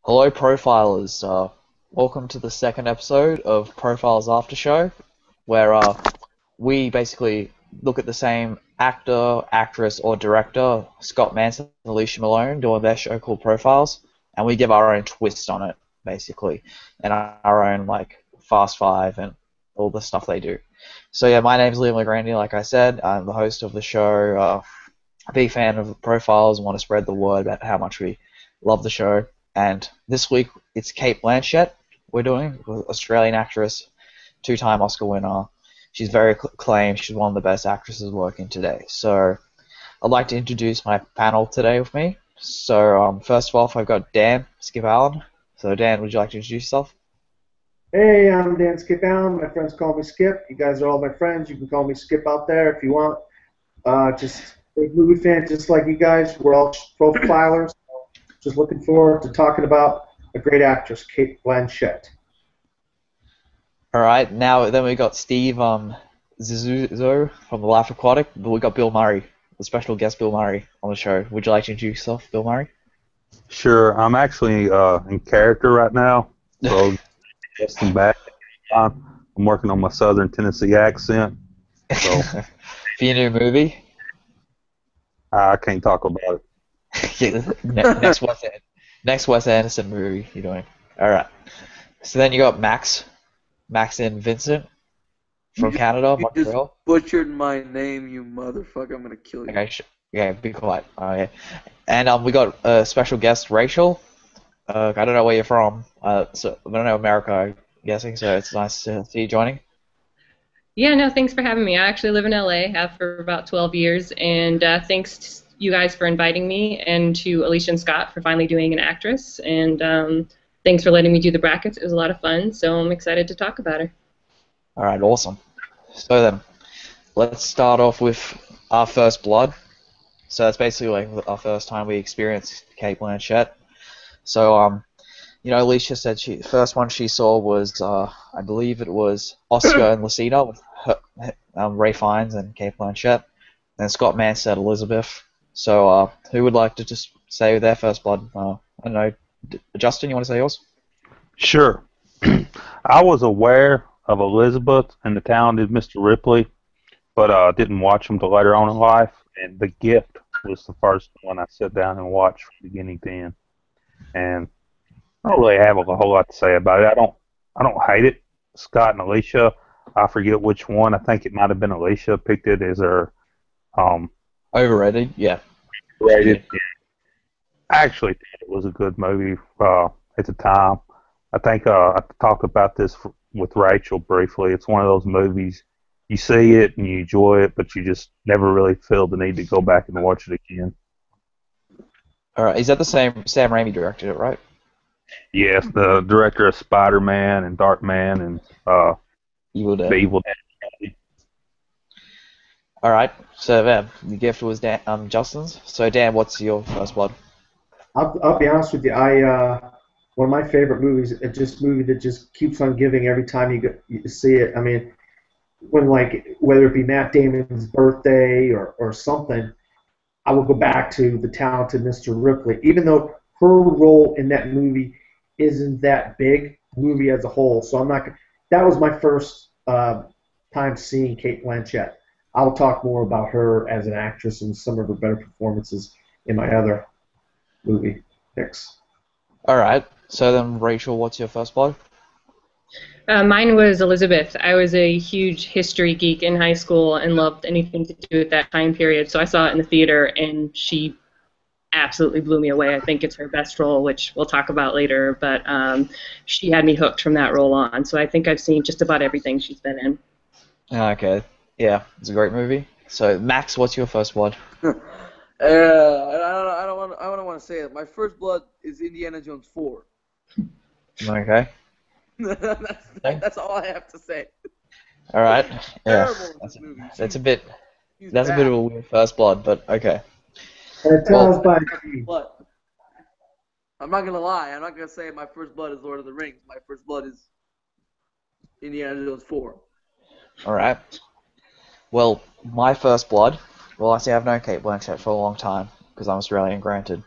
Hello, profilers. Welcome to the second episode of Profiles After Show, where we basically look at the same actor, actress, or director, Scott Mantz and Alicia Malone, doing their show called Profiles, and we give our own twist on it, basically, and our own like Fast Five and all the stuff they do. So yeah, my name's Liam LeGrandy. Like I said, I'm the host of the show. A big fan of Profiles and want to spread the word about how much we love the show. And this week it's Cate Blanchett we're doing, Australian actress, two-time Oscar winner. She's very acclaimed. She's one of the best actresses working today. So I'd like to introduce my panel today with me. So first of all, I've got Dan Skip Allen. So Dan, would you like to introduce yourself? Hey, I'm Dan Skip Allen. My friends call me Skip. You guys are all my friends. You can call me Skip out there if you want. Just a movie fan, just like you guys. We're all profilers. Just looking forward to talking about a great actress, Cate Blanchett. All right. Now then we got Steve Zizzo from The Life Aquatic. But we got Bill Murray, the special guest Bill Murray on the show. Would you like to introduce yourself, Bill Murray? Sure, I'm actually in character right now, so guessing back. I'm working on my Southern Tennessee accent, so For your new movie? I can't talk about it. Yeah, next Wes Anderson movie you're doing. All right. So then you got Max and Vincent from Canada, You just Montreal. butchered my name, you motherfucker. I'm gonna kill you. Okay, yeah, be quiet. Yeah. And we got a special guest, Rachel. I don't know where you're from. So I don't know America, I'm guessing. So it's nice to see you joining. Yeah, no, thanks for having me. I actually live in LA, have for about 12 years, and thanks to you guys for inviting me, and to Alicia and Scott for finally doing an actress, and thanks for letting me do the brackets. It was a lot of fun, so I'm excited to talk about her. All right, awesome. So then, let's start off with our first blood. So that's basically like our first time we experienced Cate Blanchett. So Alicia said first one she saw was I believe it was Oscar and Lucina with Ray Fiennes and Cate Blanchett, and Scott Mann said Elizabeth. So who would like to just say their first blood? I don't know, Justin, you want to say yours? Sure, I was aware of Elizabeth and the talented Mr. Ripley, but didn't watch them till later on in life. And The Gift was the first one I sat down and watched from beginning to end. And I don't really have a whole lot to say about it. I don't hate it. Scott and Alicia, I forget which one. I think it might have been Alicia picked it as her Overrated, yeah. rated. Yeah. I actually thought it was a good movie at the time. I think I talked about this with Rachel briefly. It's one of those movies you see it and you enjoy it, but you just never really feel the need to go back and watch it again. All right, is that the same Sam Raimi directed it, right? Yes, the director of Spider-Man and Darkman and Evil Dead. The Evil Dead. All right, so the gift was Justin's. So Dan, what's your first blood? I'll be honest with you. One of my favorite movies. It's just a movie that just keeps on giving every time you see it. I mean, when whether it be Matt Damon's birthday or something, I will go back to the talented Mr. Ripley, even though her role in that movie isn't that big, movie as a whole. So I'm not. That was my first time seeing Cate Blanchett. I'll talk more about her as an actress and some of her better performances in my other movie picks. All right, so then Rachel, what's your first blood? Mine was Elizabeth. I was a huge history geek in high school and loved anything to do with that time period, so I saw it in the theater, and she absolutely blew me away. I think it's her best role, which we'll talk about later, but she had me hooked from that role on, so I think I've seen just about everything she's been in. Okay, yeah, it's a great movie. So Max, what's your first blood? I don't want to say it. My first blood is Indiana Jones 4. Okay. that's all I have to say. All right. Yeah. Terrible in this movie. That's a bit. She's That's a bad. bit of a weird first blood, but okay. Tell us by But I'm not gonna lie. I'm not gonna say my first blood is Lord of the Rings. My first blood is Indiana Jones 4. All right. Well, my first blood. Well, I see I've known Cate Blanchett for a long time because I'm Australian, granted.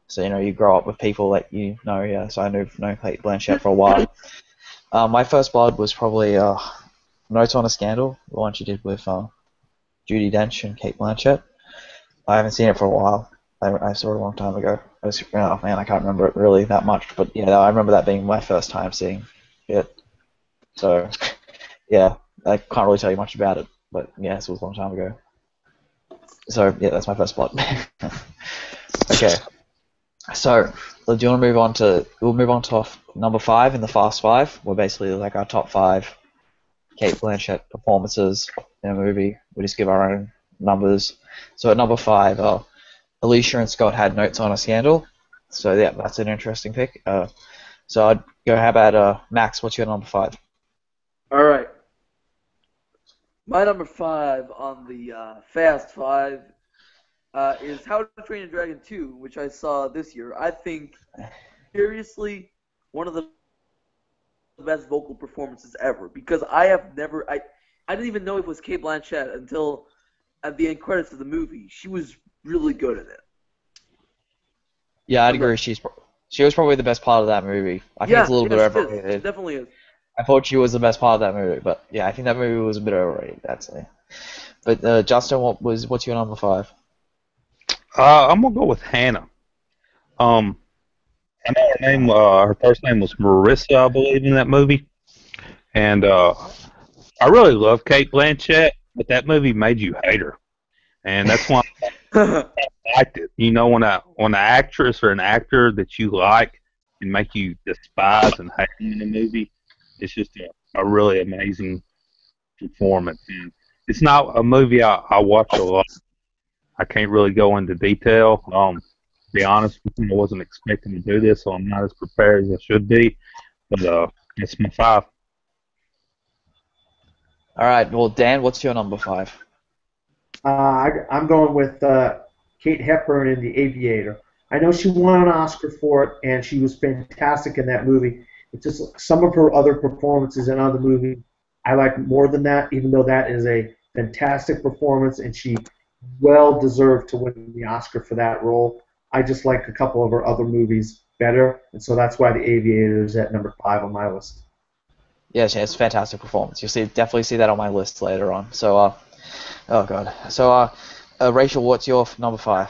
So you grow up with people that you know. Yeah, so I knew Cate Blanchett for a while. My first blood was probably Notes on a Scandal, the one she did with Judi Dench and Cate Blanchett. I haven't seen it for a while. I saw it a long time ago. Oh man, I can't remember it really that much, but yeah, I remember that being my first time seeing it. So yeah, I can't really tell you much about it, but yeah, this was a long time ago. So yeah, that's my first plot. Okay, so do you want to move on to? We'll move on to number 5 in the Fast Five. We're basically like our top 5 Cate Blanchett performances in a movie. We just give our own numbers. So at number 5, Alicia and Scott had Notes on a Scandal. So yeah, that's an interesting pick. So I'd go. How about Max? What's your number 5? All right. My number 5 on the Fast 5 is How to Train Your Dragon 2, which I saw this year. I think, seriously, one of the best vocal performances ever. Because I didn't even know it was Cate Blanchett until at the end credits of the movie. She was really good at it. Yeah, I'd agree. She was probably the best part of that movie. I think it's a little bit overrated. She definitely is. I thought she was the best part of that movie, but yeah, I think that movie was a bit overrated, I'd say. But Justin, what's your number 5? I'm gonna go with Hannah. I know her name. Her first name was Marissa, I believe, in that movie. And I really love Cate Blanchett, but that movie made you hate her, and that's why I liked it. When an actress or an actor that you like can make you despise and hate them in a movie, it's just a really amazing performance. And it's not a movie I watch a lot. I can't really go into detail. To be honest with you, I wasn't expecting to do this, so I'm not as prepared as I should be. But it's my 5. All right. Well, Dan, what's your number 5? I'm going with Kate Hepburn in The Aviator. I know she won an Oscar for it, and she was fantastic in that movie. It's just some of her other performances in other movies I like more than that, even though that is a fantastic performance, and she well deserved to win the Oscar for that role. I just like a couple of her other movies better, and so that's why The Aviator is at number 5 on my list. Yeah, she has a fantastic performance. You'll definitely see that on my list later on. So, oh god. So, Rachel, what's your number 5?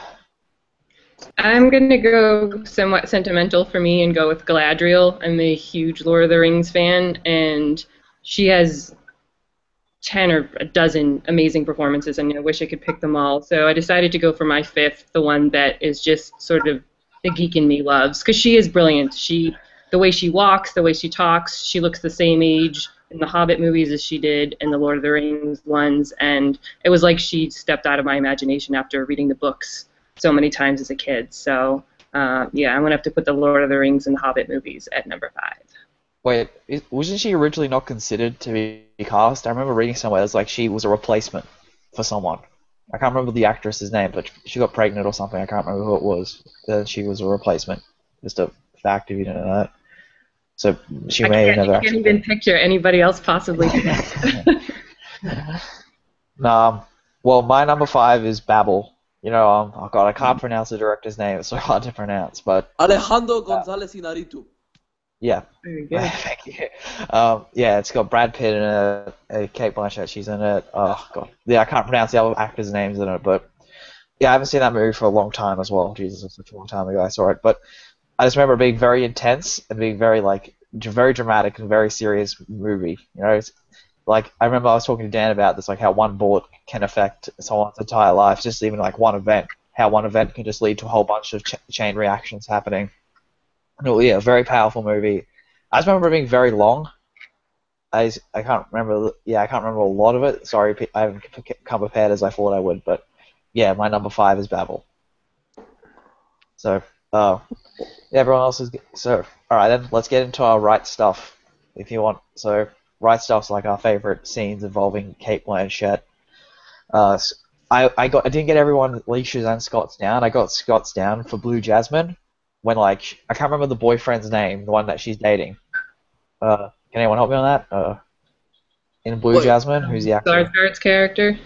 I'm going to go somewhat sentimental for me and go with Galadriel. I'm a huge Lord of the Rings fan, and she has 10 or a dozen amazing performances, and I wish I could pick them all. So I decided to go for my 5th, the one that is just sort of the geek in me loves, because she is brilliant. The way she walks, the way she talks, she looks the same age in the Hobbit movies as she did in the Lord of the Rings ones, and it was like she stepped out of my imagination after reading the books so many times as a kid. So, yeah, I'm going to have to put the Lord of the Rings and the Hobbit movies at number 5. Wait, wasn't she originally not considered to be cast? I remember reading somewhere it was like she was a replacement for someone. I can't remember the actress's name, but she got pregnant or something. I can't remember who it was. She was a replacement. Just a fact if you didn't know that. So she may have never. I can't even picture anybody else possibly. Well, my number 5 is Babel. Oh god, I can't pronounce the director's name. It's so hard to pronounce, but Alejandro González Iñárritu. Yeah. Very good. Thank you. Yeah, it's got Brad Pitt in it, Cate Blanchett, she's in it. Oh, God. Yeah, I can't pronounce the other actors' names in it, but yeah, I haven't seen that movie for a long time as well. Jesus, it's such a long time ago I saw it. But I just remember it being very intense and being very, very dramatic and very serious movie. It's, I remember I was talking to Dan about this, how one bullet can affect someone's entire life, just even one event. How one event can just lead to a whole bunch of chain reactions happening. No, yeah, very powerful movie. I just remember it being very long. I can't remember. Yeah, I can't remember a lot of it. Sorry, I haven't come prepared as I thought I would. But yeah, my number 5 is Babel. So, yeah, everyone else is. So, all right, then let's get into our right stuff, if you want. So, right stuff's like our favorite scenes involving Cate Blanchett. I didn't get everyone Alicia's and Scott's down. I got Scott's down for Blue Jasmine. When I can't remember the boyfriend's name, the one that she's dating. Can anyone help me on that? In Blue Jasmine, who's the actor? Skarsgård's character.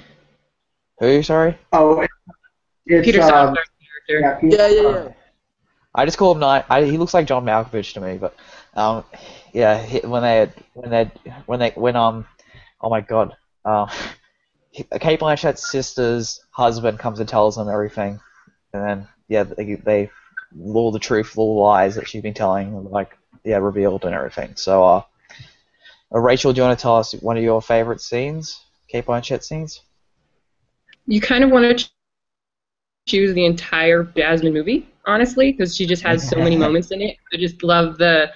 Who? Sorry. Oh, it's Peter Sarsgaard's character. Yeah. I just call him Nine. He looks like John Malkovich to me, but yeah, oh my god, Kate Blanchett's sister's husband comes and tells them everything, and then yeah, they all the truth, all the lies that she's been telling, like yeah, revealed and everything. So Rachel, do you want to tell us one of your favorite scenes, Kate Blanchett scenes? You kind of want to choose the entire Jasmine movie, honestly, because she just has so many moments in it. I just love the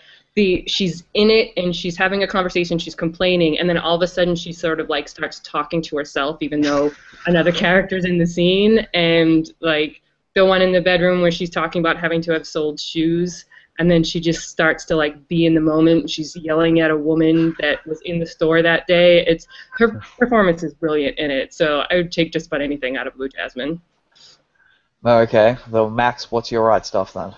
she's in it and she's having a conversation, she's complaining, and then all of a sudden she sort of like starts talking to herself, even though another character's in the scene, and like the one in the bedroom where she's talking about having to have sold shoes, and then she just starts to like be in the moment. She's yelling at a woman that was in the store that day. It's her performance is brilliant in it, so I would take just about anything out of Blue Jasmine. Okay, well, Max, what's your right stuff then?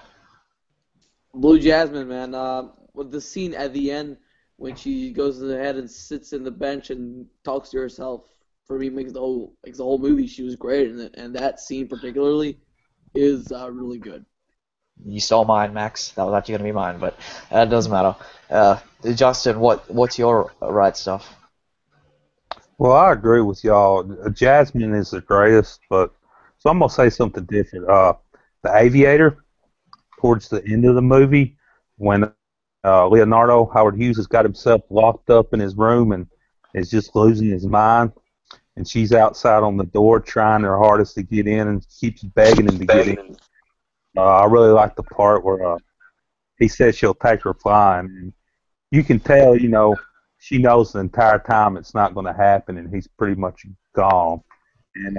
Blue Jasmine, man. With the scene at the end when she goes ahead and sits in the bench and talks to herself, for me makes the whole movie. She was great in it, and that scene particularly is really good. You stole mine, Max. That was actually going to be mine, but it doesn't matter. Justin, what's your right stuff? Well, I agree with y'all. Jasmine is the greatest, but so I'm gonna say something different. The Aviator, towards the end of the movie, when Leonardo Howard Hughes has got himself locked up in his room and is just losing his mind, and she's outside on the door trying her hardest to get in and keeps begging him to get in. I really like the part where he says she'll take her flying, and you can tell, she knows the entire time it's not going to happen, and he's pretty much gone. And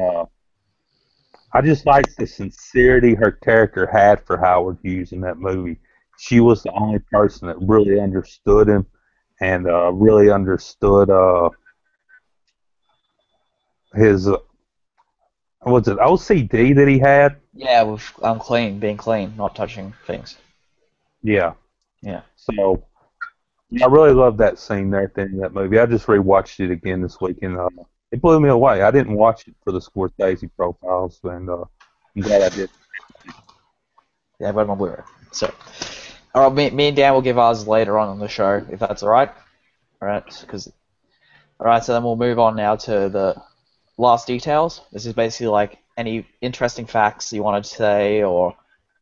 I just like the sincerity her character had for Howard Hughes in that movie. She was the only person that really understood him and really understood his, was it OCD that he had? Yeah, with being clean, not touching things. Yeah. Yeah. So I really love that scene there at the end of that movie. I just rewatched it again this week, and it blew me away. I didn't watch it for the Scorsese profiles, and I'm glad I did. Yeah, I've got my Blu-ray. So, all right, me and Dan will give ours later on the show, if that's all right. All right, so then we'll move on now to the last details. This is basically like any interesting facts you wanted to say, or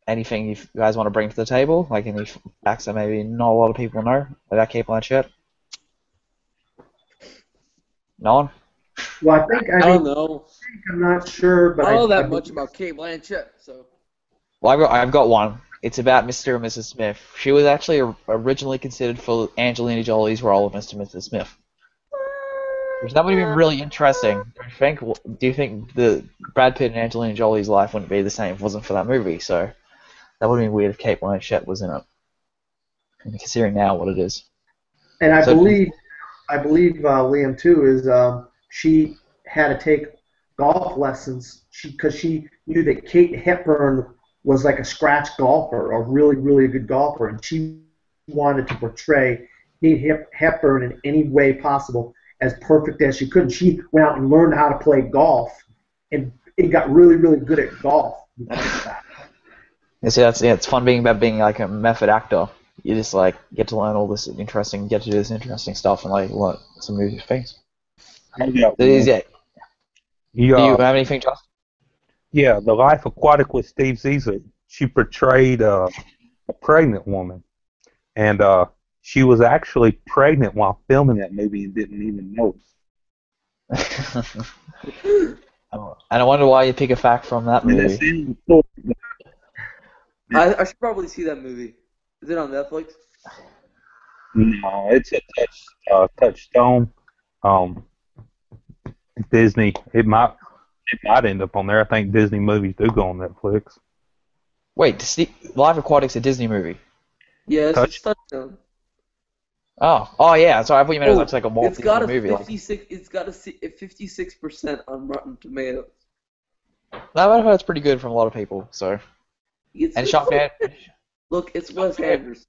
anything you guys want to bring to the table, like any facts that maybe not a lot of people know about Cate Blanchett. No one? Well, I don't know. I'm not sure, but I don't know that much about Cate Blanchett, so. Well, I've got one. It's about Mr. and Mrs. Smith. She was actually originally considered for Angelina Jolie's role of Mr. and Mrs. Smith. That would have been really interesting. Do you think the Brad Pitt and Angelina Jolie's life wouldn't be the same if it wasn't for that movie? So that would have been weird if Cate Blanchett was in it. And considering now what it is. And I believe Liam too is she had to take golf lessons because she knew that Kate Hepburn was like a scratch golfer, a really, really good golfer, and she wanted to portray Kate Hepburn in any way possible as perfect as she could. And she went out and learned how to play golf, and it got really, really good at golf because of that. It's fun being like a method actor. You just like get to learn all this interesting, get to do this interesting stuff, and like learn some new things. Yeah. Do you have anything, Justin? Yeah, The Life Aquatic with Steve Zissou. She portrayed a pregnant woman, and she was actually pregnant while filming that movie and didn't even know it. And I wonder why you pick a fact from that movie. I should probably see that movie. Is it on Netflix? No, it's a Touchstone. Disney. It might end up on there. I think Disney movies do go on Netflix. Wait, Life Aquatic's a Disney movie? Yeah, it's Touchstone. Oh yeah. Sorry, I thought you meant it was like a Walt Disney movie. It's got a 56% on Rotten Tomatoes. I've heard it's pretty good from a lot of people. So. And Sharknado. Look, it's Wes Anderson.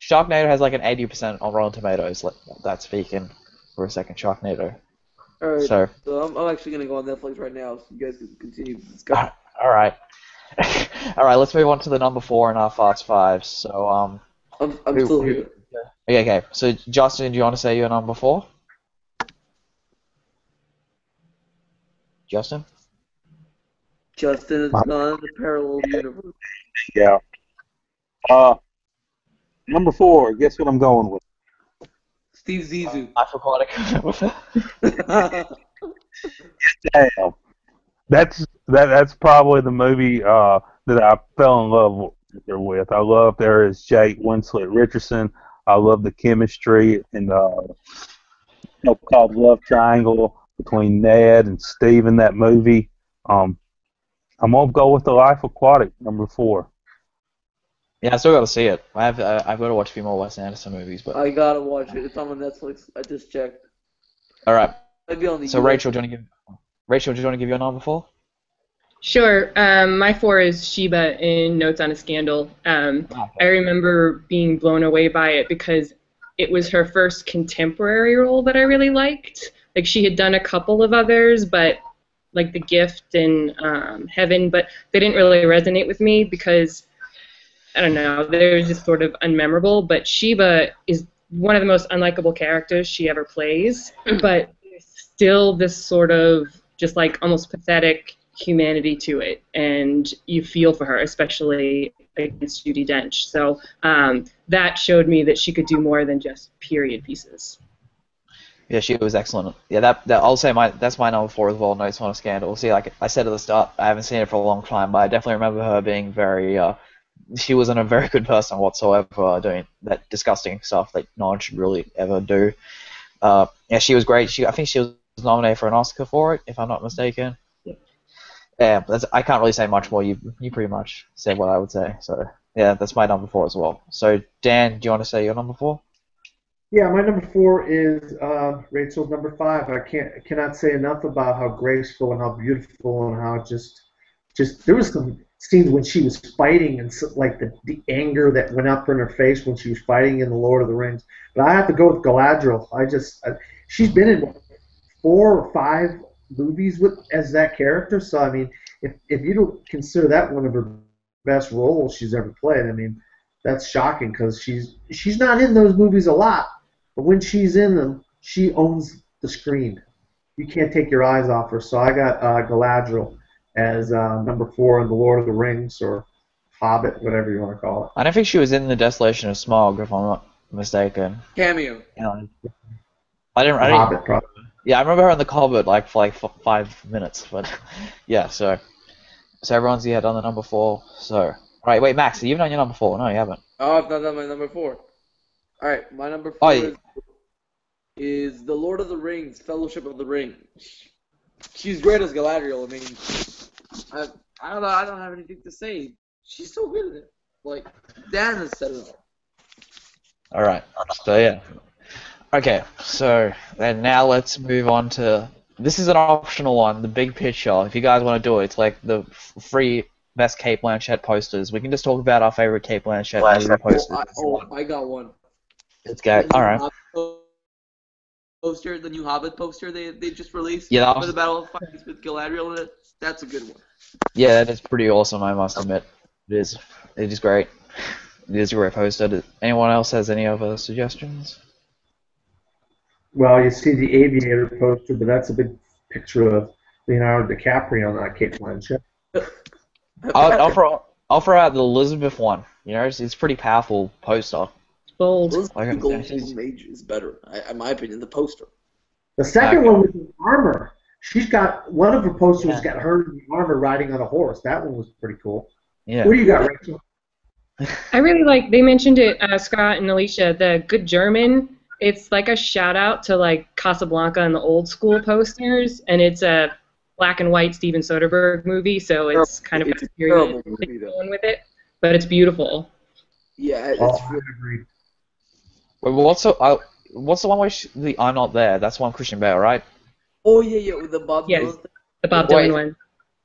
Sharknado has like an 80% on Rotten Tomatoes. Let that speaking for a second. Sharknado. All right. So I'm actually gonna go on Netflix right now, so you guys can continue the discussion. All right. All right, let's move on to the number 4 in our Fast Five. So, I'm still here. okay. So, Justin, do you want to say your number 4? Justin? Justin is My- gone in the parallel universe. Yeah. Number 4. Guess what I'm going with? Steve Zissou. I forgot. Damn. That's probably the movie that I fell in love with her with. I loved her as Jake Winslet Richardson. I love the chemistry and called Love Triangle between Ned and Steve in that movie. Um, I'm gonna go with The Life Aquatic, number 4. Yeah, I still got to see it. I've got to watch a few more Wes Anderson movies, but I gotta watch it. It's on Netflix. I just checked. all right. Maybe on the So, US. Rachel, do you want to give your number 4? Sure. My 4 is Sheba in Notes on a Scandal. I remember being blown away by it because it was her first contemporary role that I really liked. Like, she had done a couple of others, but like The Gift and Heaven, but they didn't really resonate with me because, I don't know, they were just sort of unmemorable. But Sheba is one of the most unlikable characters she ever plays, but there's still this sort of just like almost pathetic humanity to it, and you feel for her, especially against Judi Dench. So that showed me that she could do more than just period pieces. Yeah, she was excellent. Yeah, that I'll say that's my number 4 as well. Notes on a Scandal. See, like I said at the start, I haven't seen it for a long time, but I definitely remember her being very. She wasn't a very good person whatsoever, doing that disgusting stuff that no one should really ever do. Yeah, she was great. I think she was nominated for an Oscar for it, if I'm not mistaken. Yeah, I can't really say much more. You pretty much said what I would say. So yeah, that's my number 4 as well. So Dan, do you want to say your number 4? Yeah, my number 4 is Rachel's number 5. I cannot say enough about how graceful and how beautiful and how just there was some scenes when she was fighting and like the anger that went up in her face when she was fighting in the Lord of the Rings. But I have to go with Galadriel. She's been in 4 or 5 movies as that character. So I mean, if you don't consider that one of her best roles she's ever played, I mean, that's shocking because she's not in those movies a lot, but when she's in them, she owns the screen. You can't take your eyes off her. So I got Galadriel as number 4 in the Lord of the Rings or Hobbit, whatever you want to call it. I don't think she was in the Desolation of Smaug, if I'm not mistaken. Cameo. I didn't. Hobbit, probably. Yeah, I remember her in the Hobbit for 5 minutes, but yeah. So everyone's done the number 4. So right, wait, Max, you've done your number 4. No, you haven't. Oh, I've not done my number 4. All right, my number 4 is The Lord of the Rings, Fellowship of the Ring. She's great as Galadriel. I mean, I don't know. I don't have anything to say. She's so good at it. Like Dan has said it all. All right. So yeah. Okay. So then now let's move on to. This is an optional one, the big picture. If you guys want to do it, it's like the free best Cate Blanchett posters. We can just talk about our favorite Cate Blanchett movie posters. I got one. Let's go. All right. Poster, the new Hobbit poster they just released. Yeah, for the Battle of Fights with Galadriel in it. That's a good one. Yeah, that is pretty awesome, I must admit. It is. It is great. It is a great poster. Anyone else has any other suggestions? Well, you see the Aviator poster, but that's a big picture of Leonardo DiCaprio, not Cate Blanchett. I'll throw out the Elizabeth one. You know, it's a pretty powerful poster. Bold. Like, The Golden Mage is better, in my opinion. The poster. The second one with the armor. She's got one of her posters got her in the armor riding on a horse. That one was pretty cool. Yeah. What do you got, Rachel? I really like, they mentioned it, Scott and Alicia, the Good German. It's like a shout out to like Casablanca and the old school posters, and it's a black and white Steven Soderbergh movie, so it's kind of a period going with it, but it's beautiful. Yeah, it's agreed. Wait, what's the one where the I'm Not There? That's one Christian Bale, right? Oh yeah, with the Bob Dylan. Yes, the Bob Dylan one.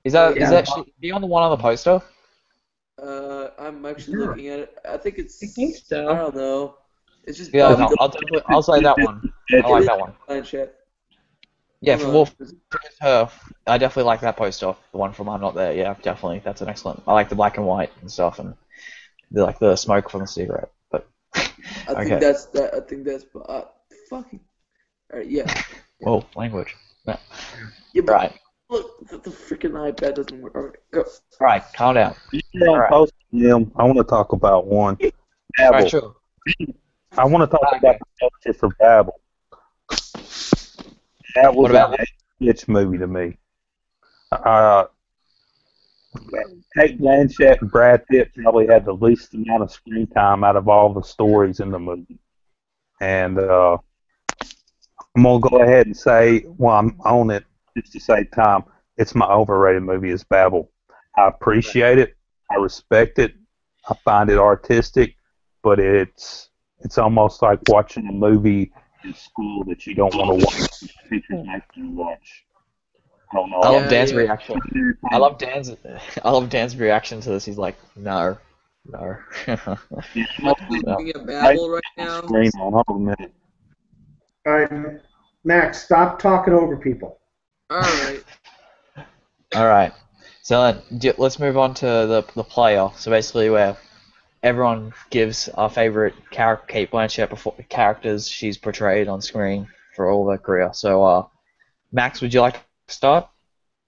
Is that on the one on the poster? I'm actually looking at it. I think it's. I think so. I don't know. It's just. Yeah, no, I'll say that one. I like that one. Blanchett. Yeah, Hold well, on. for her, I definitely like that poster. The one from I'm Not There. Yeah, definitely. That's an excellent. I like the black and white and stuff, and the smoke from the cigarette. But I think okay. that's that. I think that's fucking. All right, yeah. Whoa, language. No. Yeah, but Right. look, the freaking iPad doesn't work. All right, go. Right. Calm down. You're on Alright. post him. I want to talk about one. All right. Babel. Sure. I want to talk Okay. about the poster for Babel. That was What about a bitch movie to me. Uh, Cate Blanchett and Brad Pitt probably had the least amount of screen time out of all the stories in the movie. And I'm going to go ahead and say, well, I'm on it just to save time. It's my overrated movie is Babel. I appreciate it. I respect it. I find it artistic, but it's almost like watching a movie in school that you don't want to watch. The teachers make you watch. I don't know. I love Yeah, Dan's yeah. reaction. I love Dan's reaction to this. He's like, no. I'm actually No. looking at Babel right now. Screen on. Hold on a minute. All right, Max, stop talking over people. All right. All right. So then, let's move on to the player. So basically, where everyone gives our favorite Cate Blanchett characters she's portrayed on screen for all their career. So, Max, would you like to start?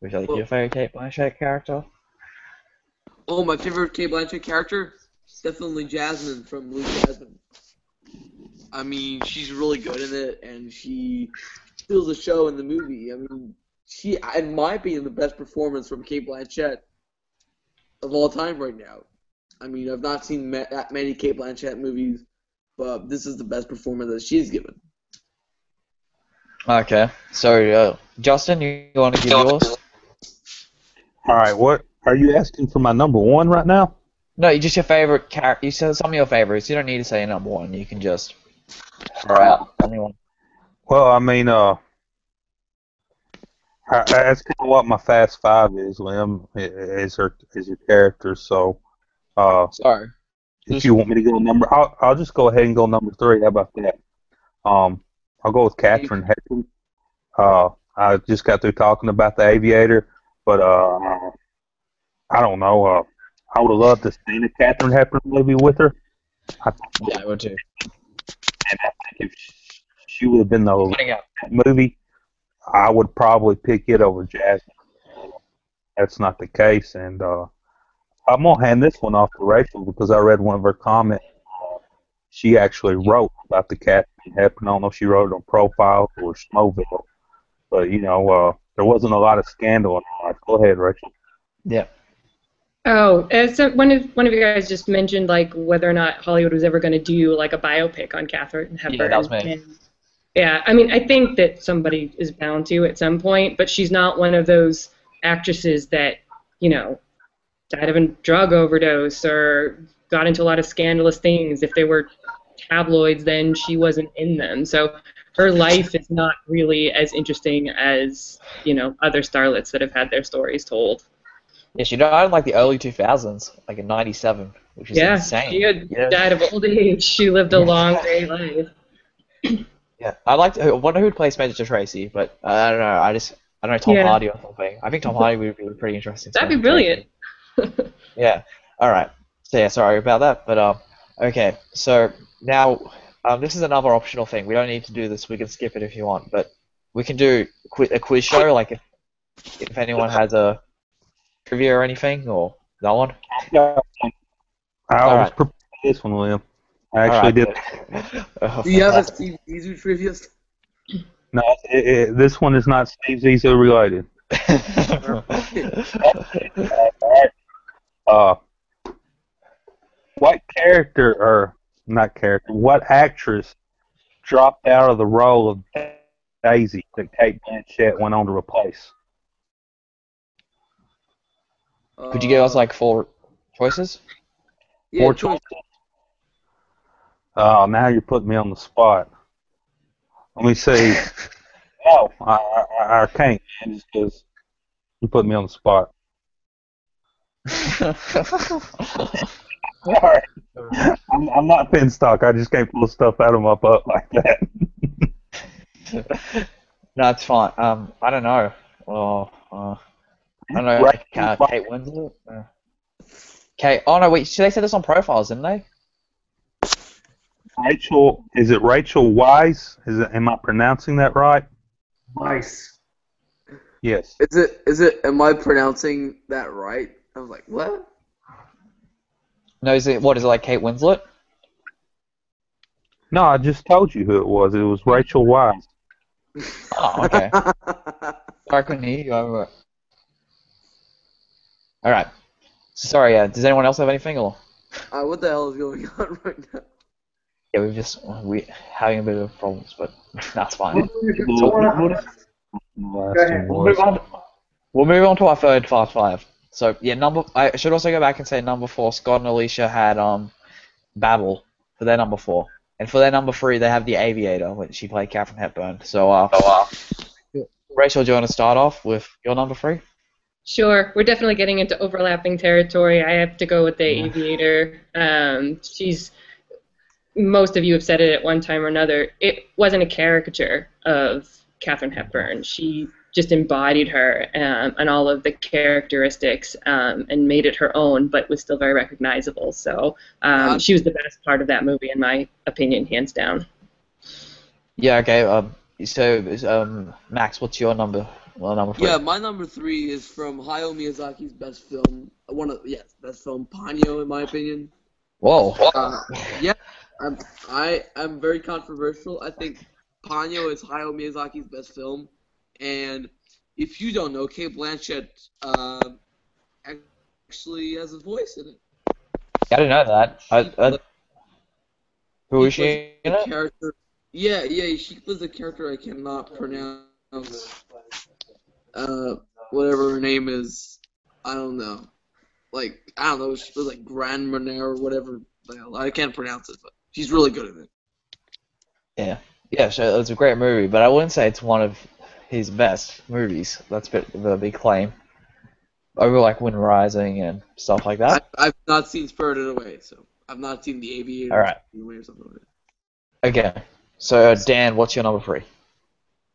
Would you like your favorite Cate Blanchett character? Oh, my favorite Cate Blanchett character? Definitely Jasmine from Blue Jasmine. I mean, she's really good in it, and she steals the show in the movie. I mean, she, in my opinion, the best performance from Cate Blanchett of all time right now. I mean, I've not seen that many Cate Blanchett movies, but this is the best performance that she's given. Okay. So, Justin, you want to give yours? All right. What are you asking for my number one right now? No, just your favorite character. You said some of your favorites. You don't need to say number one. You can just throw out anyone. Well, I mean, that's kind of what my Fast Five is, Lim, is her character. So, Sorry. if you want me to go I'll just go ahead and go number three. How about that? I'll go with Katharine Hepburn. I just got through talking about The Aviator, but I don't know. I would have loved to see a Katharine Hepburn movie with her. Yeah, I would too. And I think if she would have been the Putting out. movie, I would probably pick it over Jasmine. That's not the case, and I'm gonna hand this one off to Rachel because I read one of her comments. She actually wrote about the Katharine Hepburn. I don't know if she wrote it on Profile or Schmoville, but there wasn't a lot of scandal in her life. Go ahead, Rachel. Yeah. Oh, so one of you guys just mentioned like whether or not Hollywood was ever going to do like a biopic on Katharine Hepburn. Yeah, that was me. And, yeah, I mean, I think that somebody is bound to at some point, but she's not one of those actresses that, died of a drug overdose or got into a lot of scandalous things. If they were tabloids, then she wasn't in them. So her life is not really as interesting as, other starlets that have had their stories told. Yeah, she died in like the early 2000s, like in '97, which is insane. She had died of old age. She lived a long, great life. Yeah, I wonder who would play Spencer Tracy, but I don't know. I don't know, Tom Hardy or something. I think Tom Hardy would be pretty interesting. That'd be brilliant. Yeah. All right. So yeah, sorry about that, but okay. So now, this is another optional thing. We don't need to do this. We can skip it if you want, but we can do a quiz show. Like if anyone has a trivia or anything, or no one. I was prepared for this one, Liam. I actually did. Do you have a Steve Zissou trivia? No, this one is not Steve Zissou related. What character, or not character, what actress dropped out of the role of Daisy that Cate Blanchett went on to replace? Could you give us like 4 choices? Yeah, 4 choices. Oh, now you're putting me on the spot. Let me see. No, I can't, man, just because you put me on the spot. Sorry. I'm not Finstock. I just can't pull stuff out of my butt like that. No, it's fine. I don't know. Well, I don't know, like Rachel, Kate Winslet. Kate. Oh no, wait. They said this on profiles, didn't they? Rachel, is it Rachel Wise? Am I pronouncing that right? Nice. Yes. Am I pronouncing that right? I was like, what? No, is it what is it like Kate Winslet? No, I just told you who it was. It was Rachel Wise. Oh, okay. I couldn't hear you. All right. Sorry. Does anyone else have anything or? What the hell is going on right now? Yeah, we having a bit of problems, but that's fine. What The Go last ahead. one We'll move was. on. We'll move on to our third Fast Five. So yeah, I should also go back and say number 4. Scott and Alicia had Babel for their number 4, and for their number 3 they have The Aviator, which she played Katharine Hepburn. So Rachel, do you want to start off with your number 3? Sure, we're definitely getting into overlapping territory. I have to go with the Yeah. Aviator. Most of you have said it at one time or another. It wasn't a caricature of Katharine Hepburn. She just embodied her and all of the characteristics and made it her own, but was still very recognizable. So she was the best part of that movie, in my opinion, hands down. Yeah. Okay. So Max, what's your number? Well, number 3. Yeah, my number 3 is from Hayao Miyazaki's best film. Best film, Ponyo, in my opinion. Whoa. Yeah, I'm very controversial. I think Ponyo is Hayao Miyazaki's best film, and if you don't know, Cate Blanchett actually has a voice in it. I didn't know that. Who is she in it? Character. Yeah, she plays a character I cannot pronounce. Whatever her name is, I don't know. She was like Grand Monero or whatever. I can't pronounce it, but she's really good at it. Yeah. So it's a great movie, but I wouldn't say it's one of his best movies. That's the big claim. Over like Wind Rising and stuff like that. I've not seen Spirited Away, so I've not seen The Aviator. All right. Or something like that. Okay. So Dan, what's your number 3?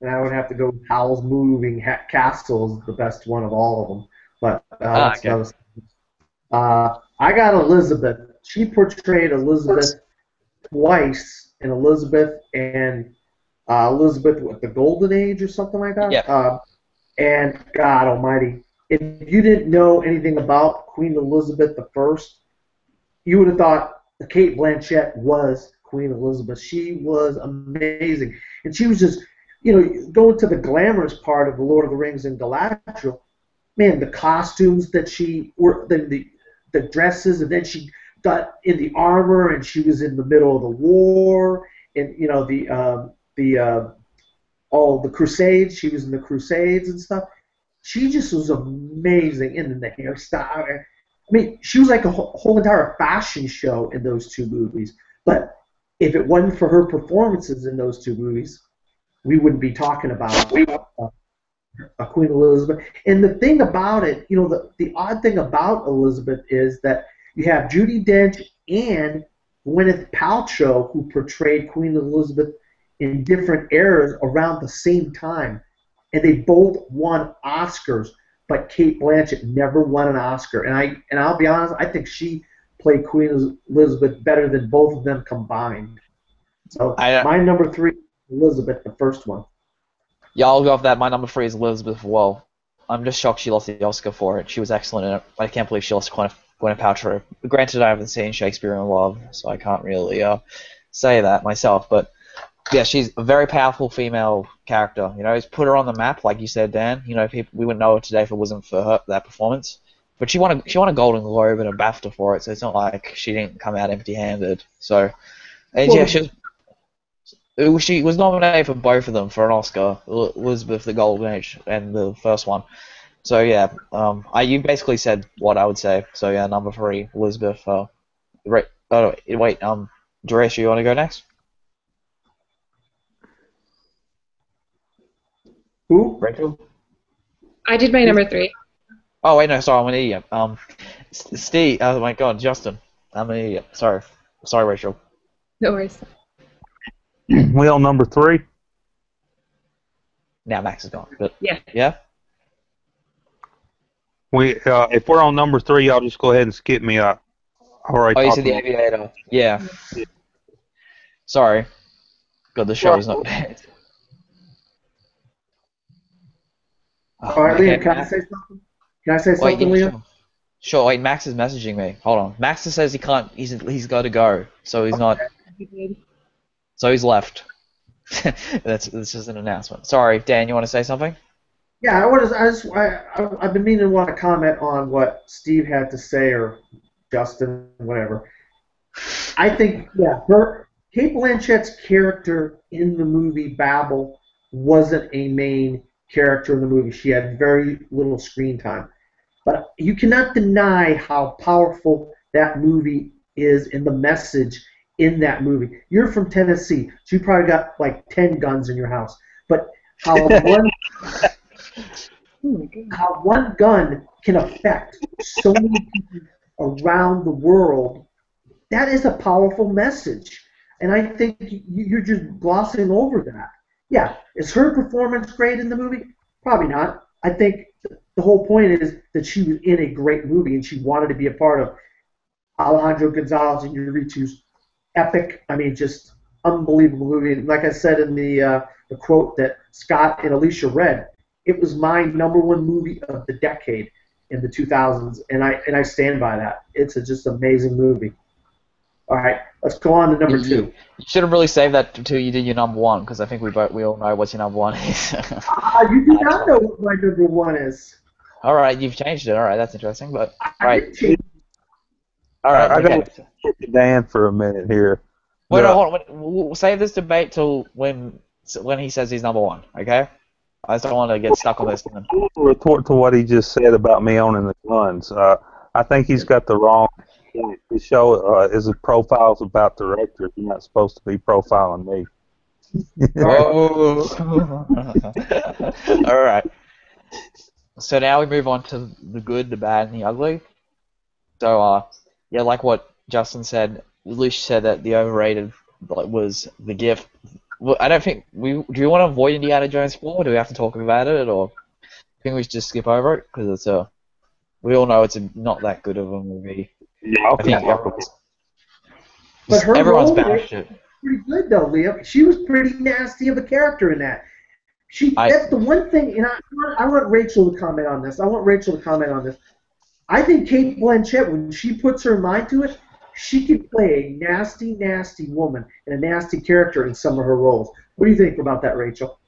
And I would have to go with Howl's Moving Castle is the best one of all of them. But Okay. I got Elizabeth. She portrayed Elizabeth twice in Elizabeth and Elizabeth with the Golden Age or something like that. Yeah. And God Almighty, if you didn't know anything about Queen Elizabeth I, you would have thought Cate Blanchett was Queen Elizabeth. She was amazing, and she was just, going to the glamorous part of the Lord of the Rings and Galadriel. Man, the costumes that she wore, the dresses, and then she got in the armor, and she was in the middle of the war, and all the Crusades. She was in the Crusades and stuff. She just was amazing, and then the hairstyle. I mean, she was like a whole entire fashion show in those 2 movies. But if it wasn't for her performances in those 2 movies, we wouldn't be talking about Queen Elizabeth. And the thing about it, the odd thing about Elizabeth is that you have Judi Dench and Gwyneth Paltrow who portrayed Queen Elizabeth in different eras around the same time. And they both won Oscars, but Cate Blanchett never won an Oscar. And I'll be honest, I think she played Queen Elizabeth better than both of them combined. So my number 3, Elizabeth, the first one. Yeah, I'll go off that. My number 3 is Elizabeth as well. I'm just shocked she lost the Oscar for it. She was excellent in it. I can't believe she lost Gwyneth Paltrow. Granted, I haven't seen Shakespeare in Love, so I can't really say that myself. But yeah, she's a very powerful female character. It's put her on the map, like you said, Dan. We wouldn't know her today if it wasn't for that performance. But she won a Golden Globe and a BAFTA for it, so it's not like she didn't come out empty-handed. So, and yeah, she was nominated for both of them for an Oscar, Elizabeth the Golden Age and the first one. So yeah, you basically said what I would say. So yeah, number 3, Elizabeth. Wait, Duresh, you want to go next? Who? Rachel? I did my number 3. Oh wait, no, sorry, I'm an idiot. Steve. Oh my God, Justin. I'm an idiot. Sorry, Rachel. No worries. We on number 3? Now Max is gone. But Yeah. yeah. If we're on number 3, y'all just go ahead and skip me. I already Oh, you talked said the about. Aviator. Yeah. Sorry. God, the show is not bad. All right, Okay, Liam, can I say something? Can I say wait, something, yeah, Liam? sure. Sure, wait, Max is messaging me. Hold on. Max says he can't, he's got to go, so he's not, so he's left. That's just an announcement. Sorry, Dan, you want to say something? Yeah, I've been meaning to want to comment on what Steve had to say, or Justin, whatever. I think, yeah, Cate Blanchett's character in the movie Babel wasn't a main character in the movie. She had very little screen time. But you cannot deny how powerful that movie is and the message in that movie. You're from Tennessee, so you probably got like 10 guns in your house. But how one gun can affect so many people around the world, that is a powerful message. And I think you're just glossing over that. Yeah, is her performance great in the movie? Probably not. I think the whole point is that she was in a great movie and she wanted to be a part of Alejandro Gonzalez Iñárritu's epic, I mean, just unbelievable movie. And like I said in the quote that Scott and Alicia read, it was my #1 movie of the decade in the 2000s, and I stand by that. It's a just amazing movie. All right, let's go on to number 2. You should have really saved that until you did your #1, because I think we all know what your #1 is. You do not know what my #1 is. All right, you've changed it. All right, that's interesting. But all I right, didn't change. all right, I okay. got to Dan for a minute here. Wait, no, hold on. We'll save this debate till when he says he's #1. Okay? I just don't want to get stuck on this. Retort to what he just said about me owning the guns. I think he's got the wrong. The show is a profiles about directors. You're not supposed to be profiling me. Oh. All right. So now we move on to the good, the bad, and the ugly. So, yeah, like what Justin said, Alicia said that the overrated was The Gift. Well, I don't think do we want to avoid Indiana Jones 4? Do we have to talk about it, or I think we should just skip over it because we all know it's not that good of a movie. Yeah, I think But her everyone's role bashed it. pretty good though, Liam. She was pretty nasty of a character in that. That's the one thing, and I want Rachel to comment on this. I think Cate Blanchett, when she puts her mind to it, she could play a nasty, nasty woman and a nasty character in some of her roles. What do you think about that, Rachel?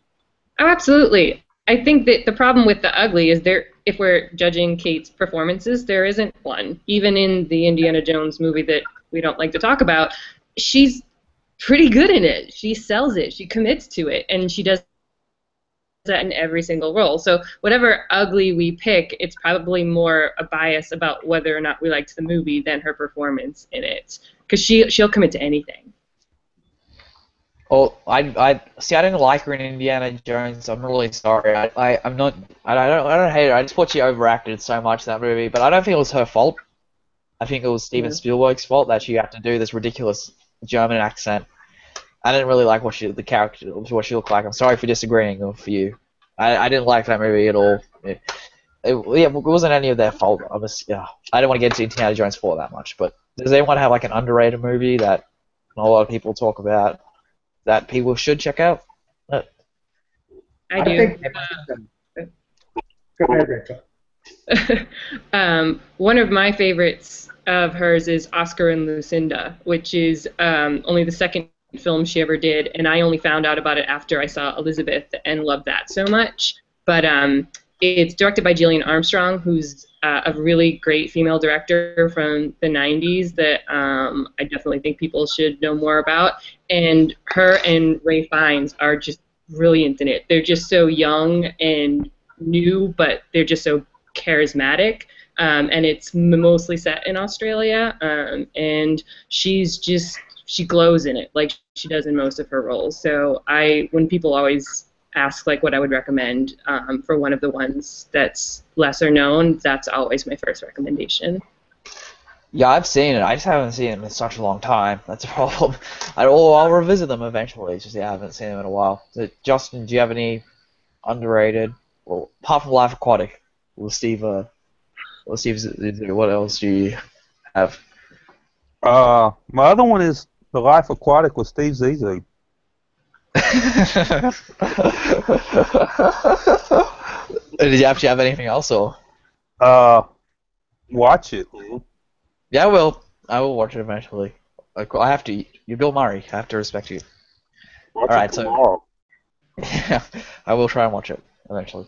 Oh, absolutely. I think that the problem with the ugly is if we're judging Kate's performances, there isn't one. Even in the Indiana Jones movie that we don't like to talk about, she's pretty good in it. She sells it. She commits to it, and she does that in every single role. So whatever ugly we pick, it's probably more a bias about whether or not we liked the movie than her performance in it, because she'll commit to anything. Well, I see. I didn't like her in Indiana Jones. I'm really sorry. I'm not. I don't hate her. I just thought she overacted so much in that movie. But I don't think it was her fault. I think it was Steven Spielberg's fault that she had to do this ridiculous German accent. I didn't really like what she looked like. I'm sorry for disagreeing with you. I didn't like that movie at all. It wasn't any of their fault. I didn't want to get into Indiana Jones 4 that much. But does anyone have like an underrated movie that not a lot of people talk about that people should check out? I do. Go ahead, Rachel. One of my favorites of hers is Oscar and Lucinda, which is only the second film she ever did, and I only found out about it after I saw Elizabeth and loved that so much. But it's directed by Gillian Armstrong, who's a really great female director from the 90s that I definitely think people should know more about. And her and Ralph Fiennes are just brilliant in it. They're just so young and new, but they're just so charismatic. And it's mostly set in Australia, and she glows in it like she does in most of her roles. So when people always ask like what I would recommend for one of the ones that's lesser known, that's always my first recommendation. Yeah, I've seen it. I just haven't seen them in such a long time. That's a problem. I'll revisit them eventually. It's just I haven't seen them in a while. So, Justin, do you have any underrated. Well, apart from Life Aquatic, will Steve, what else do you have? My other one is The Life Aquatic with Steve Zissou. Did you actually have anything else, or? Watch it, man. Yeah, I will. I will watch it eventually. Like, I have to. You're Bill Murray. I have to respect you. Watch All right, it tomorrow. Yeah, I will try and watch it eventually.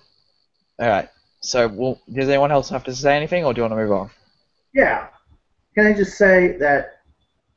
All right. So, does anyone else have to say anything, or do you want to move on? Yeah. Can I just say that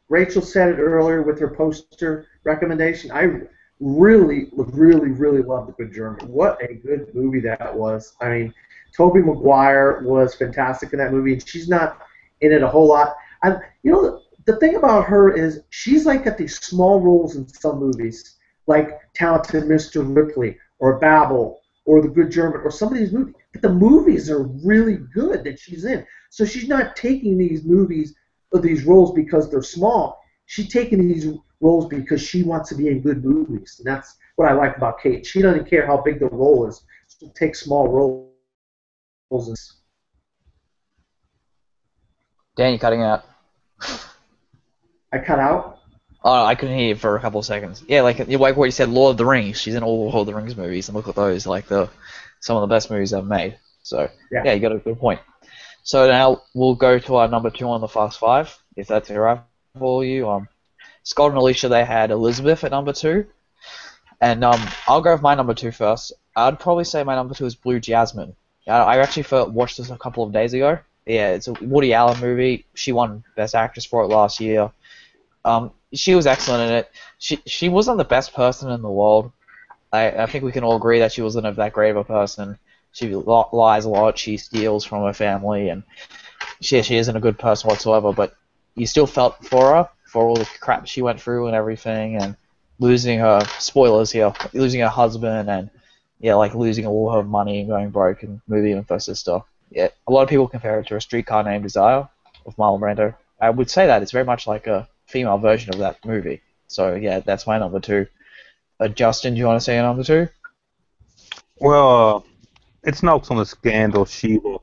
Rachel said it earlier with her poster recommendation. I really, really, really love The Good German. What a good movie that was. I mean, Tobey Maguire was fantastic in that movie, and she's not in it a whole lot. The thing about her is she's like got these small roles in some movies, like Talented Mr. Ripley or Babel or The Good German or some of these movies. But the movies are really good that she's in. So she's not taking these movies or these roles because they're small. She's taking these roles because she wants to be in good movies. And that's what I like about Cate. She doesn't care how big the role is. She'll take small roles. Dan, you cutting out? I cut out? Oh, I couldn't hear you for a couple of seconds. Yeah, like what you said, Lord of the Rings. She's in all Lord of the Rings movies, and look at those, like some of the best movies ever made. So yeah, you got a good point. So now we'll go to our number 2 on the Fast Five, if that's alright for you. Scott and Alicia, they had Elizabeth at number 2, and I'll go with my number 2 first. I'd probably say my number 2 is Blue Jasmine. I actually watched this a couple of days ago. Yeah, it's a Woody Allen movie. She won Best Actress for it last year. She was excellent in it. She wasn't the best person in the world. I think we can all agree that she wasn't that great of a person. She lies a lot. She steals from her family, and she isn't a good person whatsoever. But you still felt for her for all the crap she went through and everything, and losing her losing her husband, and losing all her money and going broke and moving in with her sister. Yeah, a lot of people compare it to A Streetcar Named Desire with Marlon Brando. I would say that it's very much like a female version of that movie. So yeah, that's my number 2. Justin, do you want to say your number 2? Well, it's Notes on the Scandal, Sheba.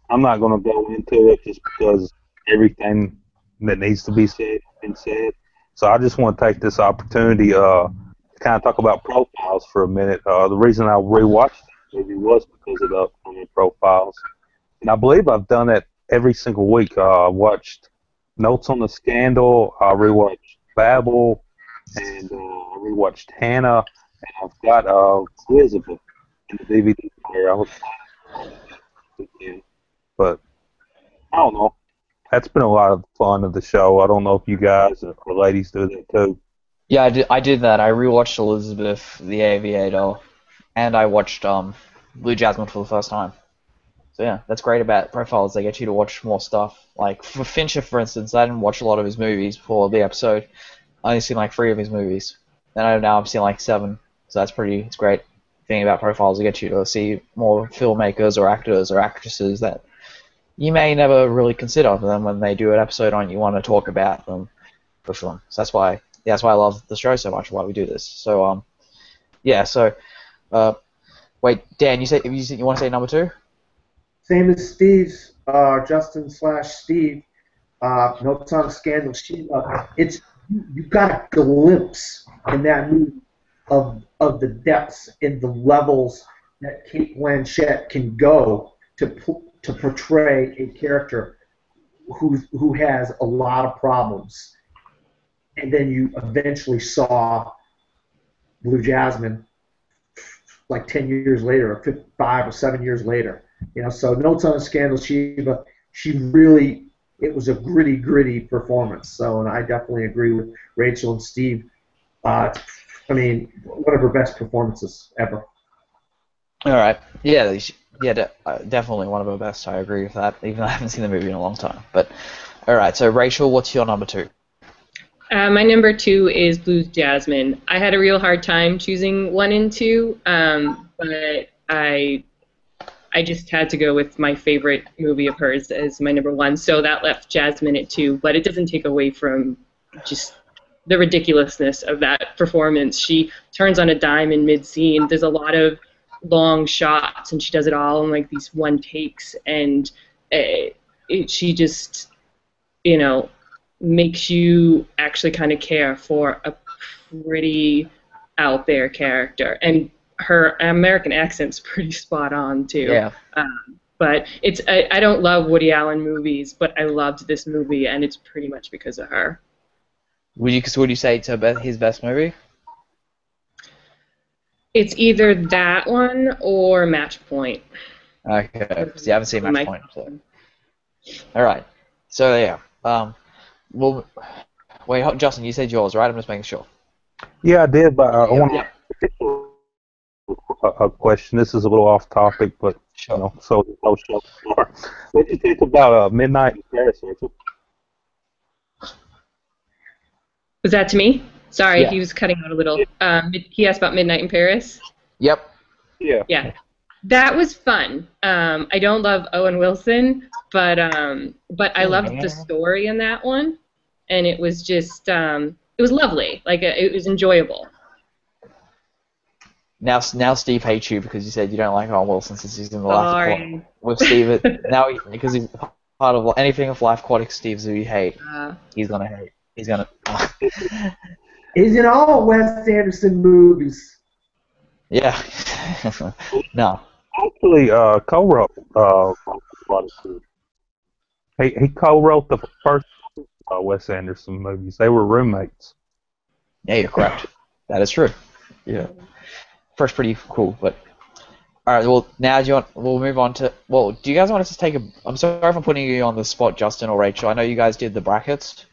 I'm not going to go into it just because everything that needs to be said has been said. So I just want to take this opportunity to kind of talk about Profiles for a minute. The reason I rewatched the movie was because of the upcoming Profiles. And I believe I've done it every single week. I watched Notes on the Scandal, I rewatched Babel, and I rewatched Hannah, and I've got Elizabeth in the DVD player. I was but I don't know. That's been a lot of fun of the show. I don't know if you guys or ladies do that too. Yeah, I did that. I rewatched Elizabeth, The Aviator, and I watched Blue Jasmine for the first time. So yeah, that's great about Profiles. They get you to watch more stuff. Like for Fincher, for instance, I didn't watch a lot of his movies before the episode. I only seen like 3 of his movies. And now I've seen like 7. So it's great thing about Profiles. They get you to see more filmmakers or actors or actresses that you may never really consider. But then when they do an episode on it, you want to talk about them for sure. So that's why I love the show so much. Why we do this. So wait, Dan, you want to say number 2? Same as Steve's, Justin/Steve. Notes on a Scandal. You got a glimpse in that movie of the depths and the levels that Cate Blanchett can go to portray a character who has a lot of problems. And then you eventually saw Blue Jasmine like 10 years later, or 5 or 7 years later. So Notes on a Scandal, it was a gritty performance. So, and I definitely agree with Rachel and Steve. One of her best performances ever. All right. Yeah, definitely one of her best. I agree with that, even though I haven't seen the movie in a long time. But, all right, so Rachel, what's your number 2? My number 2 is Blue Jasmine. I had a real hard time choosing 1 and 2, but I just had to go with my favorite movie of hers as my number 1, so that left Jasmine at 2, but it doesn't take away from just the ridiculousness of that performance. She turns on a dime in mid-scene. There's a lot of long shots, and she does it all in like these one takes, and she just, you know, makes you actually kind of care for a pretty out there character, and her American accent's pretty spot on too. Yeah. But I don't love Woody Allen movies, but I loved this movie, and it's pretty much because of her. Would you say it's his best movie? It's either that one or Match Point. Okay, because you haven't seen Match Point. So. All right. So yeah. Well, wait, Justin, you said yours, right? I'm just making sure. Yeah, I did, but I want a question. This is a little off topic, but Sure. you know, so far. What do you think about Midnight in Paris, Rachel? Was that to me? Sorry, Yeah. he was cutting out a little. He asked about Midnight in Paris. Yep. Yeah. Yeah, that was fun. I don't love Owen Wilson, but I loved the story in that one, and it was just it was lovely. Like it was enjoyable. Now Steve hates you because you said you don't like Owen Wilson since he's in the Life Sorry. with Steve. Now because he's part of anything with Life Aquatic, Steve's who you hate. He's gonna hate. He's gonna. He's in all Wes Anderson movies. Yeah. No. Actually, co-wrote he co-wrote the first Wes Anderson movies. They were roommates. Yeah, you're correct. That is true. Yeah. First, pretty cool, but all right. Well, now we'll move on to. Well, do you guys want us to take a? I'm sorry if I'm putting you on the spot, Justin or Rachel. I know you guys did the brackets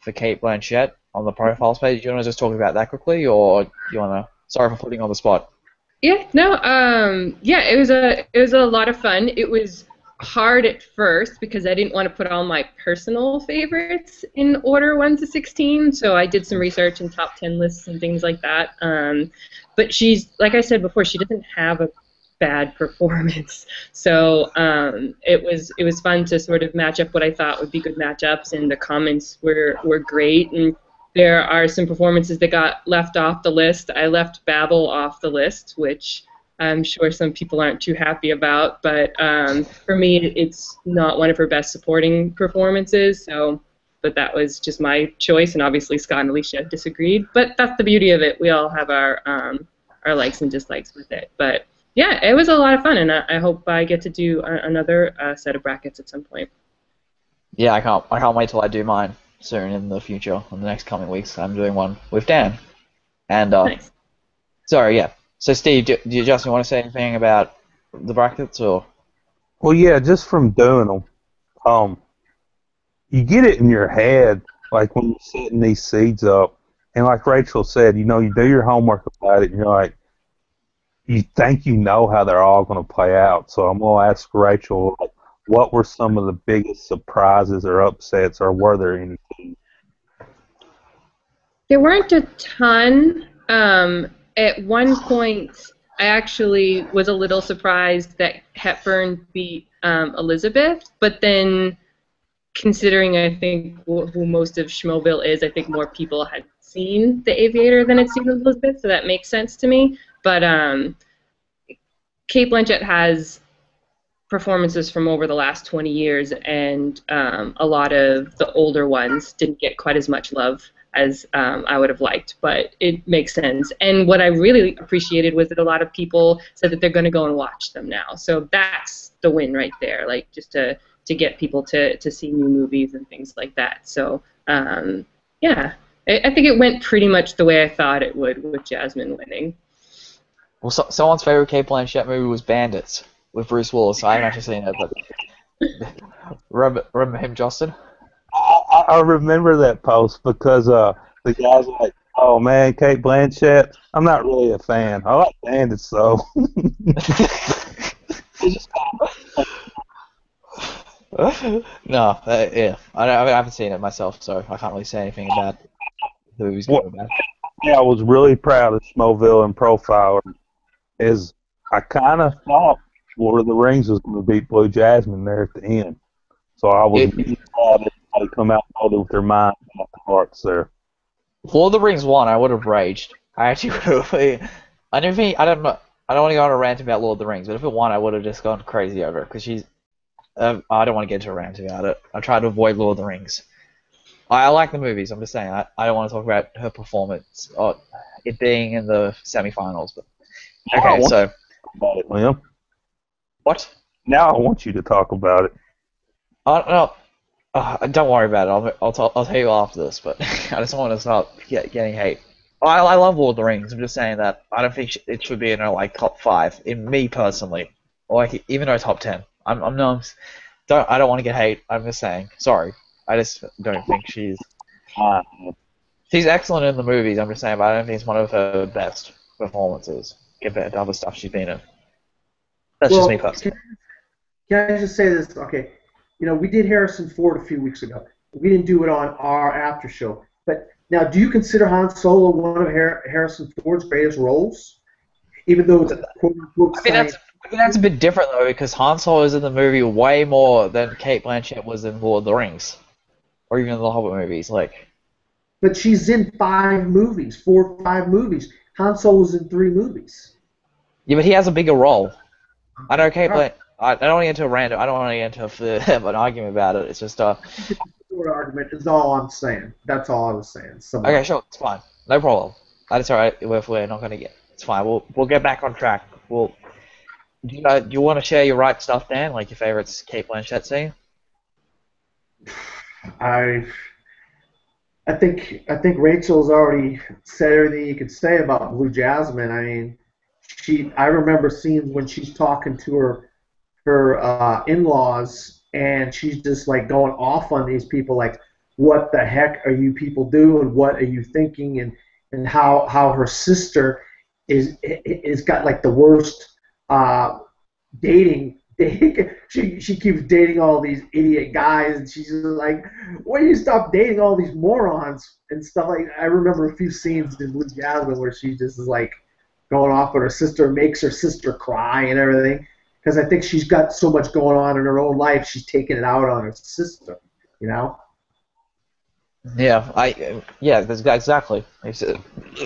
for Cate Blanchett on the profiles page. Do you want to just talk about that quickly, or do you want to? Sorry if I'm putting you on the spot. Yeah, no, yeah, it was a lot of fun. It was hard at first because I didn't want to put all my personal favorites in order 1 to 16, so I did some research and top 10 lists and things like that. But she's, like I said before, she doesn't have a bad performance, so it was fun to sort of match up what I thought would be good matchups, and the comments were great. And there are some performances that got left off the list. I left Babel off the list, which I'm sure some people aren't too happy about, but for me, it's not one of her best supporting performances. So, but that was just my choice, and obviously Scott and Alicia disagreed. But that's the beauty of it. We all have our likes and dislikes with it. But yeah, it was a lot of fun, and I hope I get to do another set of brackets at some point. Yeah, I can't wait till I do mine soon in the future, in the next coming weeks. I'm doing one with Dan. And Nice. Sorry, yeah. So Steve, do you Justin want to say anything about the brackets or? Well, yeah, just from doing them, you get it in your head, like when you're setting these seeds up, and like Rachel said, you know, you do your homework about it, and you're like, you think you know how they're all going to play out. So I'm going to ask Rachel, like, what were some of the biggest surprises or upsets, or were there any? There weren't a ton. At one point, I actually was a little surprised that Hepburn beat Elizabeth, but then considering I think who most of Schmoville is, I think more people had seen The Aviator than had seen Elizabeth, so that makes sense to me. But Cate Blanchett has performances from over the last 20 years, and a lot of the older ones didn't get quite as much love as I would have liked, but it makes sense. And what I really appreciated was that a lot of people said that they're going to go and watch them now. So that's the win right there, like just to get people to see new movies and things like that. So yeah, I think it went pretty much the way I thought it would, with Jasmine winning. Well, someone's favorite Cate Blanchett movie was Bandits with Bruce Willis. I haven't actually seen it, but remember him, Justin? I remember that post because the guy's like, "Oh man, Cate Blanchett, I'm not really a fan. I like Bandits though." No, yeah, I haven't seen it myself, so I can't really say anything about the movie's good or bad. Yeah, I was really proud of Schmoville and Profiler. Is I kind of thought Lord of the Rings was going to beat Blue Jasmine there at the end, so I was really proud that they come out and voted with their minds and not their hearts there. If Lord of the Rings won, I would have raged. I actually would have. I don't know. I don't want to go on a rant about Lord of the Rings, but if it won, I would have just gone crazy over it because she's. I don't want to get into a rant about it. I try to avoid Lord of the Rings. I like the movies. I'm just saying. I don't want to talk about her performance or it being in the semifinals. But okay, so About it, Liam. what? Now I want you to talk about it. No, don't worry about it. I'll tell you after this. But I just don't want to start getting hate. I love Lord of the Rings. I'm just saying that I don't think it should be in her like top 5. In me personally, or like, even her top 10. I don't want to get hate. I'm just saying. Sorry. I just don't think she's excellent in the movies. I'm just saying, but I don't think it's one of her best performances compared to other stuff she's been in. That's just me personally. Can I just say this? Okay, we did Harrison Ford a few weeks ago. We didn't do it on our after show. But now, do you consider Han Solo one of Harrison Ford's greatest roles? Even though it's quote-unquote science. I think that's a bit different, though, because Han Solo is in the movie way more than Cate Blanchett was in Lord of the Rings. Or even in the Hobbit movies. But she's in 4 or 5 movies. Han Solo's in 3 movies. Yeah, but he has a bigger role. I know Cate Blanchett. I don't want to get into a random. I don't want to get into an argument about it. It's just short argument is all I'm saying. That's all I was saying. Okay, sure, it's fine. No problem. That's alright. If we're not going to get, it's fine. We'll get back on track. Do you want to share your right stuff, Dan? Like your favorite Cate Blanchett scene? I think Rachel's already said everything you could say about Blue Jasmine. I mean, I remember scenes when she's talking to her in-laws, and she's just like going off on these people, like, what the heck are you people doing? What are you thinking? And how her sister is got like the worst dating. She keeps dating all these idiot guys, and she's just like, "Why do you stop dating all these morons?" and stuff like that. I remember a few scenes in Blue Jasmine where she just is like going off on her sister, makes her sister cry and everything, because I think she's got so much going on in her own life, she's taking it out on her sister, Yeah, that's exactly.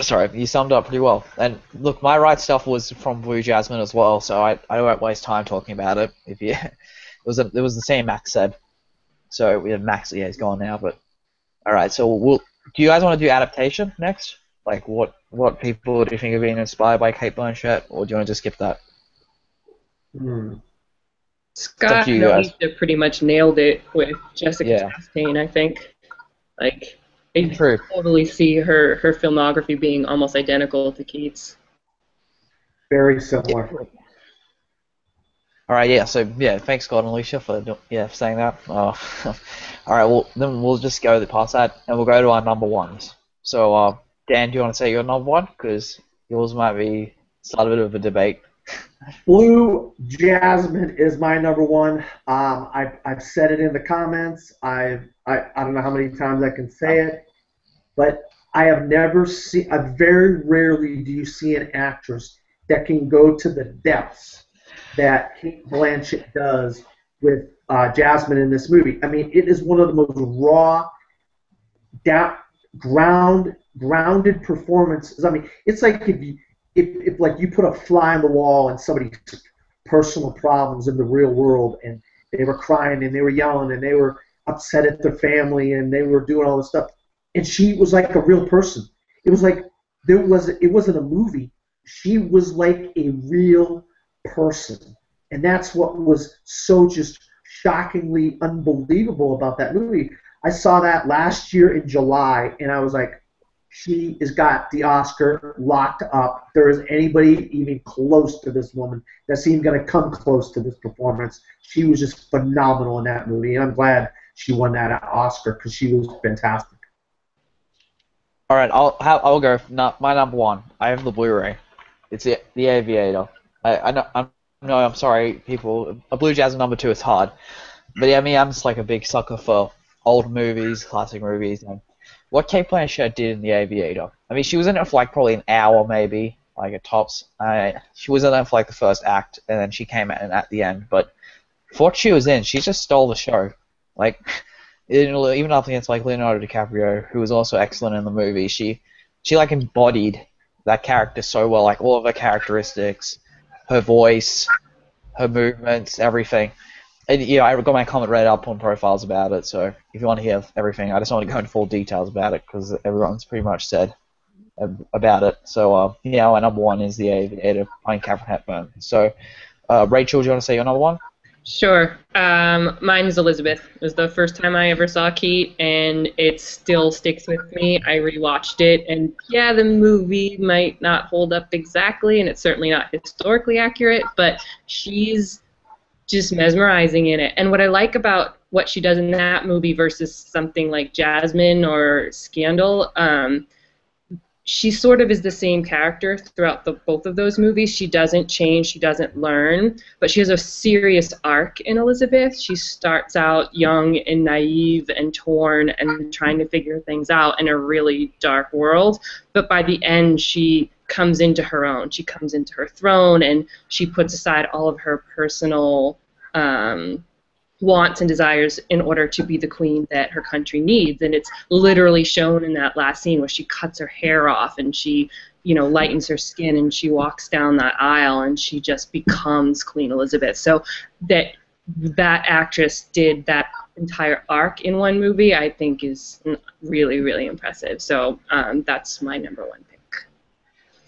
Sorry, you summed up pretty well. And look, my right stuff was from Blue Jasmine as well, so I won't waste time talking about it. It was the same Max said. So we have Max. Yeah, he's gone now. But all right, so do you guys want to do adaptation next? Like what people do you think have been inspired by Cate Blanchett, or do you want to just skip that? Scott and Alicia pretty much nailed it with Jessica Chastain, I think. Like, I totally see her filmography being almost identical to Kate's. Very similar. All right, yeah. So thanks, Scott and Alicia, for saying that. All right, well then we'll just go past that, and we'll go to our number ones. So, Dan, do you want to say your number one? Because yours might start a bit of a debate. Blue Jasmine is my number one. I've said it in the comments. I don't know how many times I can say it, but I have never seen. Very rarely do you see an actress that can go to the depths that Cate Blanchett does with Jasmine in this movie. I mean, it is one of the most raw, grounded performances. I mean, it's like if like you put a fly on the wall and somebody's personal problems in the real world, and they were crying and they were yelling and they were upset at their family and they were doing all this stuff, and she was like a real person. It was like it wasn't a movie. She was like a real person, and that's what was so just shockingly unbelievable about that movie. I saw that last year in July, and I was like, she has got the Oscar locked up. There is anybody even close to this woman that's even going to come close to this performance. She was just phenomenal in that movie, and I'm glad she won that Oscar because she was fantastic. All right, I'll go. My number one. I have the Blu-ray. It's the Aviator. I'm sorry, people. A Blue Jasmine number 2 is hard, but yeah, I'm just like a big sucker for old movies, classic movies, and what Cate Blanchett did in The Aviator. I mean, she was in it for like probably an hour, maybe, like at tops. She was in it for like the first act, and then she came in at the end. But for what she was in, she just stole the show. Like, even up against like Leonardo DiCaprio, who was also excellent in the movie, she like embodied that character so well, like all of her characteristics, her voice, her movements, everything. And yeah, I got my comment read up on profiles about it. So if you want to hear everything, I just don't want to go into full details about it because everyone's pretty much said about it. So yeah, my number one is the Aviator playing Katharine Hepburn. So Rachel, do you want to say your number one? Sure. Mine is Elizabeth. It was the first time I ever saw Cate, and it still sticks with me. I rewatched it, and yeah, the movie might not hold up exactly, and it's certainly not historically accurate, but she's just mesmerizing in it. And what I like about what she does in that movie versus something like Jasmine or Scandal, she sort of is the same character throughout both of those movies. She doesn't change, she doesn't learn, but she has a serious arc in Elizabeth. She starts out young and naive and torn and trying to figure things out in a really dark world, but by the end she comes into her own. She comes into her throne, and she puts aside all of her personal wants and desires in order to be the queen that her country needs. And it's literally shown in that last scene where she cuts her hair off and she, lightens her skin and she walks down that aisle and she just becomes Queen Elizabeth. So that actress did that entire arc in one movie, I think is really, really impressive. So that's my number one pick.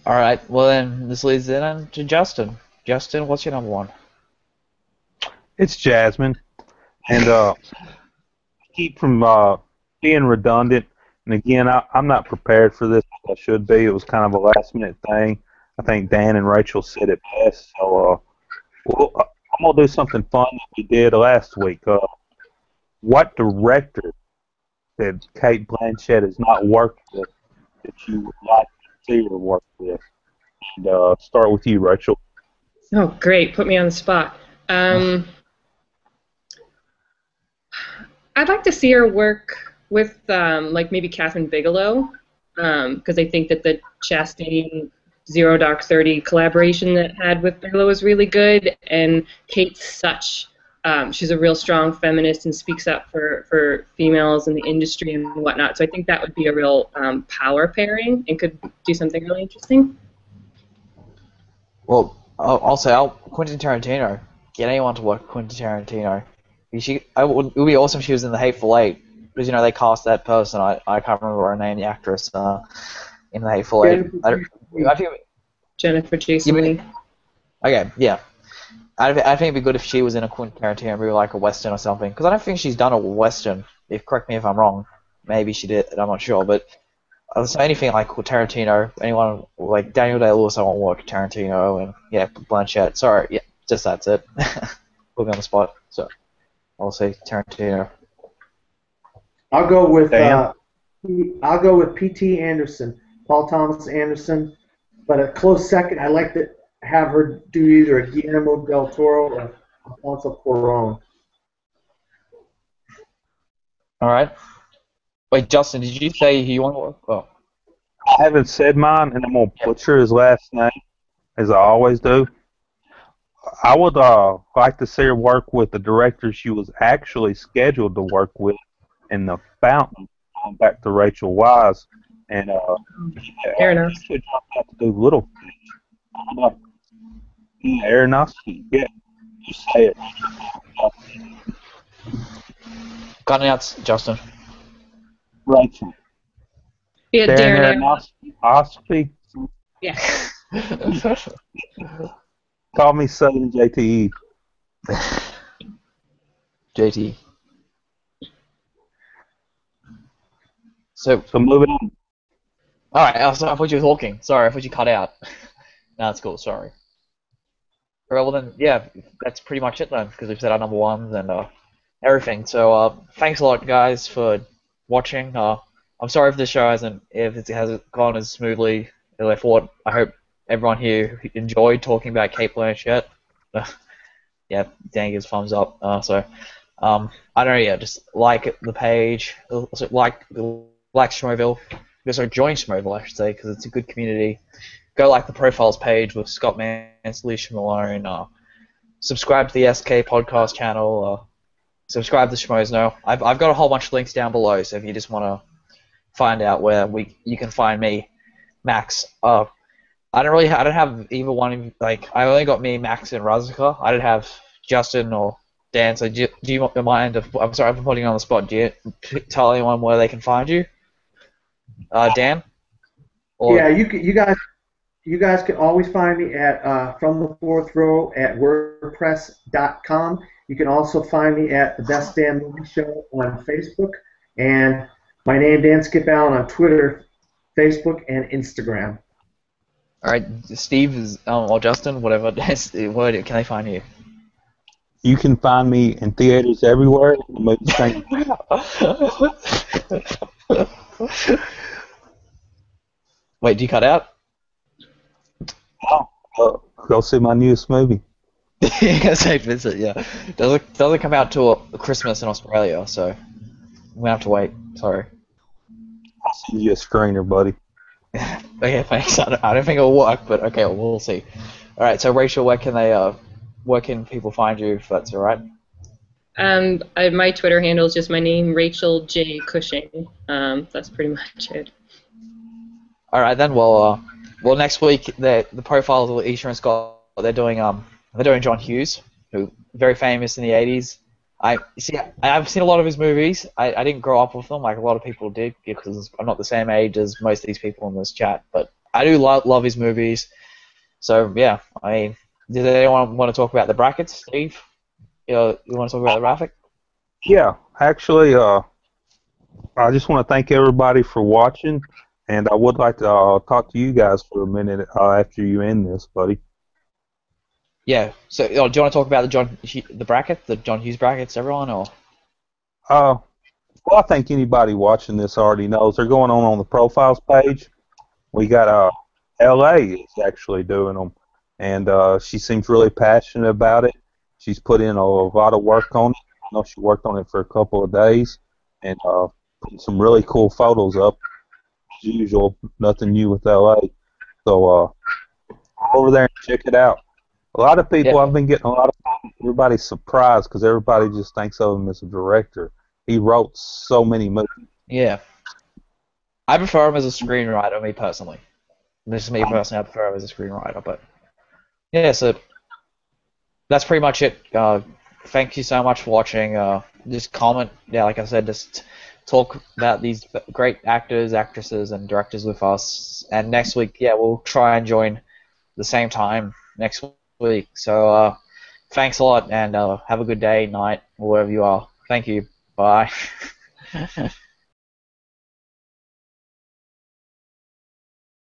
All right. Well, then this leads in to Justin. Justin, what's your number one? It's Jasmine. And keep from being redundant. And again, I'm not prepared for this. I should be. It was kind of a last-minute thing. I think Dan and Rachel said it best. So I'm going to do something fun that we did last week. What director that Cate Blanchett has not worked with that you would like to see her work with? And start with you, Rachel. Oh, great. Put me on the spot. I'd like to see her work with, like, maybe Catherine Bigelow, because I think that the Chastain Zero Dark 30 collaboration that had with Bigelow was really good, and Kate's she's a real strong feminist and speaks up for females in the industry and whatnot, so I think that would be a real power pairing and could do something really interesting. Well, I'll say Quentin Tarantino. Get anyone to work with Quentin Tarantino. It would be awesome if she was in The Hateful Eight, because they cast that person. I can't remember her name, the actress in The Hateful Eight. I think Jennifer Jason Leigh. Okay, yeah. I think it'd be good if she was in a Quentin Tarantino movie, like a western or something, because I don't think she's done a western. Correct me if I'm wrong. Maybe she did. I'm not sure, but so anything like Tarantino, anyone like Daniel Day-Lewis, I won't work with Tarantino, and yeah, Blanchett. Sorry, yeah, just that's it. Put me on the spot. So I'll say Tarantino. I'll go with P.T. Anderson, Paul Thomas Anderson, but a close second. I'd like to have her do either a Guillermo del Toro or Alfonso Cuarón. All right. Wait, Justin, did you say you want to work? Oh. I haven't said mine, and I'm going to butcher his last name, as I always do. I would like to see her work with the director she was actually scheduled to work with in The Fountain, going back to Rachel Weisz. And fair enough. She jumped out to do Little Things. Aronofsky. Yeah, you say it. Got it out, Justin. Rachel. Yeah, Darren Aronofsky. Yeah. Call me Southern JTE. JT. So moving on. All right. I thought you were talking. Sorry, I thought you cut out. No, it's cool. Sorry. All right. Well then, yeah, that's pretty much it then, because we've said our number ones and everything. So thanks a lot, guys, for watching. I'm sorry if the show hasn't gone as smoothly as I thought. I hope everyone here enjoyed talking about Cate Blanchett. Yeah, Dan gives thumbs up. I don't know. Yeah, just like the page, also like Schmoville. So join Schmoville, I should say, because it's a good community. Go like the profiles page with Scott Mantz, Alicia, Malone. Subscribe to the SK podcast channel. Subscribe to Schmozno. I've got a whole bunch of links down below, so if you just want to find out where you can find me, Max. I don't have either one. Like, I only got me, Max, and Razika. I didn't have Justin or Dan. So do you mind? I'm sorry for putting you on the spot. Do you tell anyone where they can find you, Dan? Or Yeah, you guys can always find me at From the Fourth Row at WordPress.com. You can also find me at the Best Damn Movie Show on Facebook, and my name Dan Skip Allen on Twitter, Facebook, and Instagram. all right, Steve is or Justin, whatever. Where can they find you? You can find me in theaters everywhere. The movie thing. Wait, do you cut out? Go see my newest movie. Say visit, yeah. Doesn't come out till Christmas in Australia, so I'm gonna have to wait. Sorry. I'll send you a screener, buddy. Okay, thanks. I don't think it'll work, but okay, we'll see. All right, so Rachel, where can people find you if that's all right? My Twitter handle is just my name, Rachel J. Cushing. That's pretty much it. All right then. Well, next week the profiles of Alicia and Scott, they're doing John Hughes, who very famous in the '80s. I've seen a lot of his movies. I didn't grow up with them like a lot of people did because I'm not the same age as most of these people in this chat, but I do love his movies. So yeah, I mean, did anyone want to talk about the brackets, Steve? You want to talk about the graphic? Yeah, actually, I just want to thank everybody for watching, and I would like to talk to you guys for a minute after you end this, buddy. Yeah. So, do you want to talk about the bracket, the John Hughes brackets, everyone, or? Well, I think anybody watching this already knows. They're going on the profiles page. We got LA is actually doing them, and she seems really passionate about it. She's put in a lot of work on it. I know she worked on it for a couple of days, and putting some really cool photos up. As usual, nothing new with LA. So go over there and check it out. A lot of people, I've been getting a lot of everybody's surprised because everybody just thinks of him as a director. He wrote so many movies. Yeah. I prefer him as a screenwriter, me personally. This is me personally, I prefer him as a screenwriter, but yeah, so that's pretty much it. Thank you so much for watching. Just comment, like I said, just talk about these great actors, actresses, and directors with us. And next week, we'll try and join the same time next week. So thanks a lot, and have a good day, night, or wherever you are. Thank you. Bye.